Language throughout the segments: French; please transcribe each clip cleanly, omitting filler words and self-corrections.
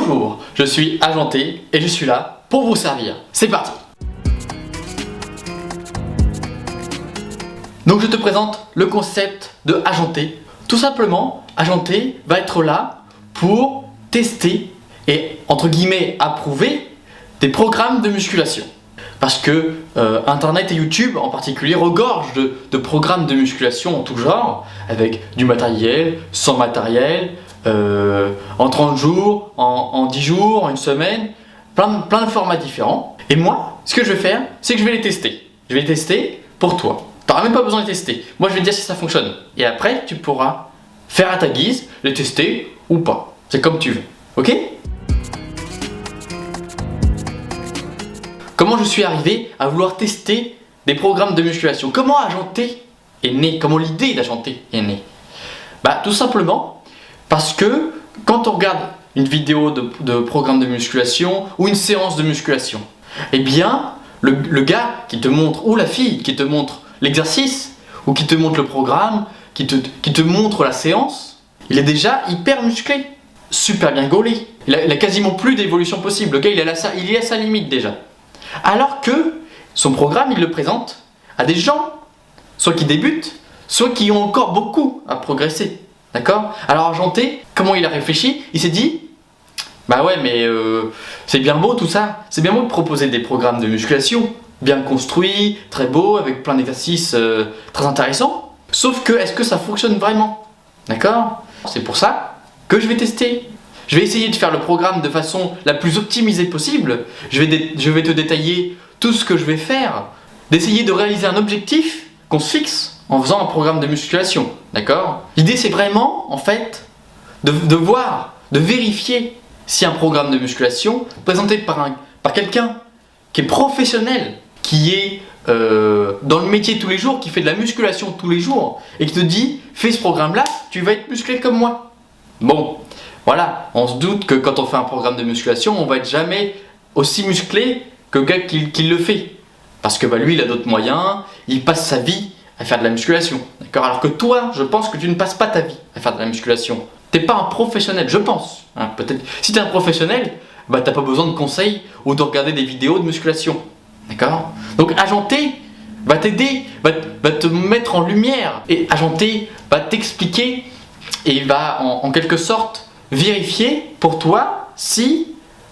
Bonjour, je suis Agenté et je suis là pour vous servir. C'est parti! Donc je te présente le concept de Agenté. Tout simplement, Agenté va être là pour tester et entre guillemets approuver des programmes de musculation. Parce que Internet et YouTube en particulier regorgent de programmes de musculation en tout genre, avec du matériel, sans matériel, en 30 jours, en 10 jours, en une semaine, plein de formats différents. Et moi, ce que je vais faire, c'est que je vais les tester. Je vais les tester pour toi. Tu n'auras même pas besoin de les tester. Moi, je vais te dire si ça fonctionne. Et après, tu pourras faire à ta guise, les tester ou pas. C'est comme tu veux. Ok ? Comment je suis arrivé à vouloir tester des programmes de musculation? Comment Agenté est né? Comment l'idée d'Agenté est née? Tout simplement parce que quand on regarde une vidéo de programme de musculation ou une séance de musculation, eh bien le gars qui te montre, ou la fille qui te montre l'exercice, ou qui te montre le programme, qui te montre la séance, il est déjà hyper musclé, super bien gaulé. Il a quasiment plus d'évolution possible. Le gars il est à sa limite déjà. Alors que son programme, il le présente à des gens, soit qui débutent, soit qui ont encore beaucoup à progresser. D'accord? Alors Agenté, comment il a réfléchi? Il s'est dit, bah ouais mais c'est bien beau tout ça, c'est bien beau de proposer des programmes de musculation, bien construits, très beaux, avec plein d'exercices très intéressants. Sauf que, est-ce que ça fonctionne vraiment? D'accord? C'est pour ça que je vais tester. Je vais essayer de faire le programme de façon la plus optimisée possible. Je vais te détailler tout ce que je vais faire, d'essayer de réaliser un objectif qu'on se fixe en faisant un programme de musculation. D'accord? L'idée c'est vraiment, en fait, de voir, de vérifier si un programme de musculation présenté par quelqu'un qui est professionnel, qui est dans le métier tous les jours, qui fait de la musculation tous les jours, et qui te dit, fais ce programme-là, tu vas être musclé comme moi. Bon. Voilà, on se doute que quand on fait un programme de musculation, on va être jamais aussi musclé que le gars qui le fait. Parce que lui, il a d'autres moyens, il passe sa vie à faire de la musculation. D'accord? Alors que toi, je pense que tu ne passes pas ta vie à faire de la musculation. T'es pas un professionnel, je pense. Hein, peut-être. Si tu es un professionnel, t'as pas besoin de conseils ou de regarder des vidéos de musculation. D'accord? Donc Agenté va t'aider, va te mettre en lumière. Et Agenté va t'expliquer et va en quelque sorte vérifier pour toi si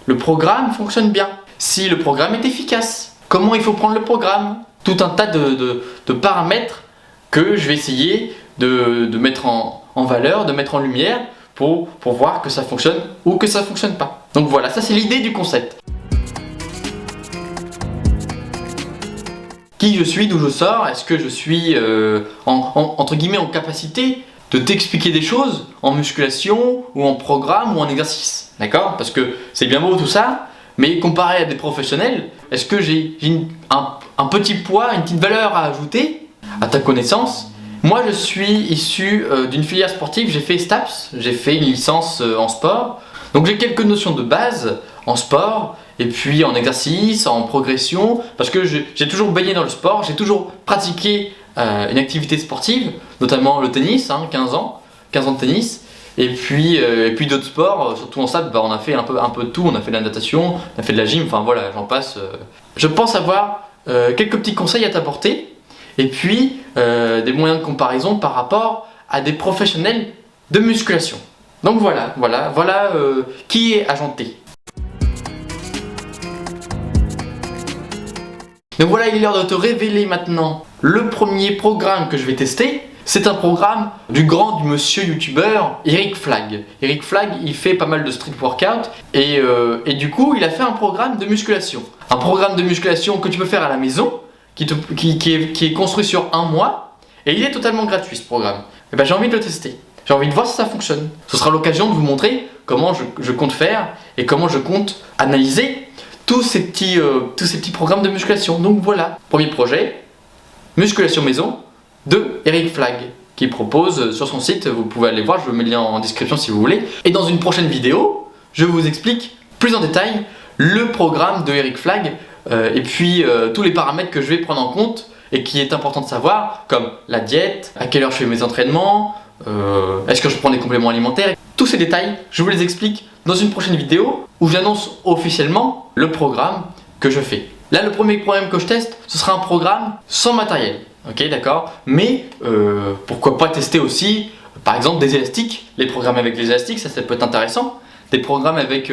le programme fonctionne bien, si le programme est efficace, comment il faut prendre le programme, tout un tas de paramètres que je vais essayer de mettre en valeur, de mettre en lumière pour voir que ça fonctionne ou que ça fonctionne pas. Donc voilà, ça c'est l'idée du concept. Qui je suis, d'où je sors, est-ce que je suis entre guillemets en capacité de t'expliquer des choses en musculation ou en programme ou en exercice, d'accord? Parce que c'est bien beau tout ça, mais comparé à des professionnels, est-ce que j'ai un petit poids, une petite valeur à ajouter à ta connaissance? Moi je suis issu d'une filière sportive, j'ai fait STAPS, j'ai fait une licence en sport, donc j'ai quelques notions de base en sport, et puis en exercice, en progression, parce que j'ai toujours baigné dans le sport, j'ai toujours pratiqué une activité sportive, notamment le tennis, 15 ans de tennis, et puis d'autres sports, surtout en salle, on a fait un peu de tout, on a fait de la natation, on a fait de la gym, enfin voilà, j'en passe. Je pense avoir quelques petits conseils à t'apporter, et puis des moyens de comparaison par rapport à des professionnels de musculation. Donc voilà qui est Agenté. Donc voilà, il est l'heure de te révéler maintenant le premier programme que je vais tester. C'est un programme du monsieur youtubeur Eric Flagg. Eric Flagg, il fait pas mal de street workout et du coup, il a fait un programme de musculation. Un programme de musculation que tu peux faire à la maison, qui est construit sur 1 mois et il est totalement gratuit ce programme. Et j'ai envie de le tester. J'ai envie de voir si ça fonctionne. Ce sera l'occasion de vous montrer comment je compte faire et comment je compte analyser tous ces petits programmes de musculation. Donc voilà, premier projet, musculation maison de Eric Flagg, qui propose sur son site, vous pouvez aller voir, je vous mets le lien en description si vous voulez. Et dans une prochaine vidéo, je vous explique plus en détail le programme de Eric Flagg et puis tous les paramètres que je vais prendre en compte et qui est important de savoir, comme la diète, à quelle heure je fais mes entraînements, Est-ce que je prends des compléments alimentaires? Tous ces détails, je vous les explique dans une prochaine vidéo où j'annonce officiellement le programme que je fais. Là, le premier programme que je teste, ce sera un programme sans matériel. Ok, d'accord? Mais pourquoi pas tester aussi, par exemple, des élastiques. Les programmes avec les élastiques, ça peut être intéressant. Des programmes avec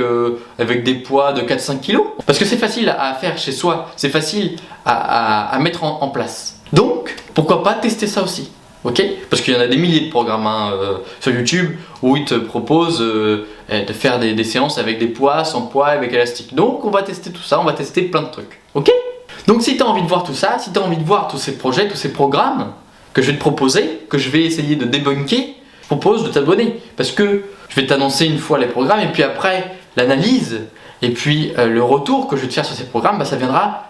des poids de 4-5 kg. Parce que c'est facile à faire chez soi, c'est facile à mettre en place. Donc, pourquoi pas tester ça aussi? Ok? Parce qu'il y en a des milliers de programmes sur YouTube où ils te proposent de faire des séances avec des poids, sans poids, avec élastique. Donc, on va tester tout ça, on va tester plein de trucs. Ok? Donc, si tu as envie de voir tout ça, si tu as envie de voir tous ces projets, tous ces programmes que je vais te proposer, que je vais essayer de débunker, je propose de t'abonner. Parce que je vais t'annoncer une fois les programmes et puis après l'analyse et puis le retour que je vais te faire sur ces programmes, ça viendra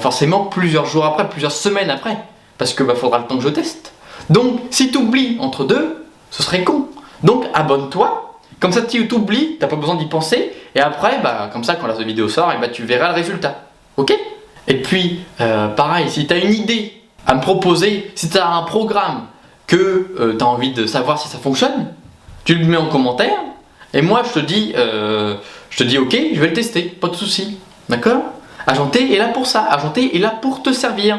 forcément plusieurs jours après, plusieurs semaines après. Parce que faudra le temps que je teste. Donc, si tu oublies entre deux, ce serait con. Donc, abonne-toi. Comme ça, tu t'oublies, t'as pas besoin d'y penser. Et après, comme ça, quand la vidéo sort, tu verras le résultat. Ok? Et puis, pareil, si tu as une idée à me proposer, si tu as un programme que tu as envie de savoir si ça fonctionne, tu le mets en commentaire. Et moi, je te dis ok, je vais le tester, pas de souci. D'accord? Agenté est là pour ça. Agenté est là pour te servir.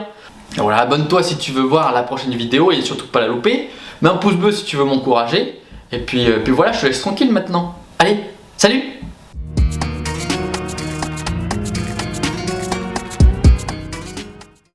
Voilà, abonne-toi si tu veux voir la prochaine vidéo et surtout pas la louper. Mets un pouce bleu si tu veux m'encourager. Et puis voilà, je te laisse tranquille maintenant. Allez, salut!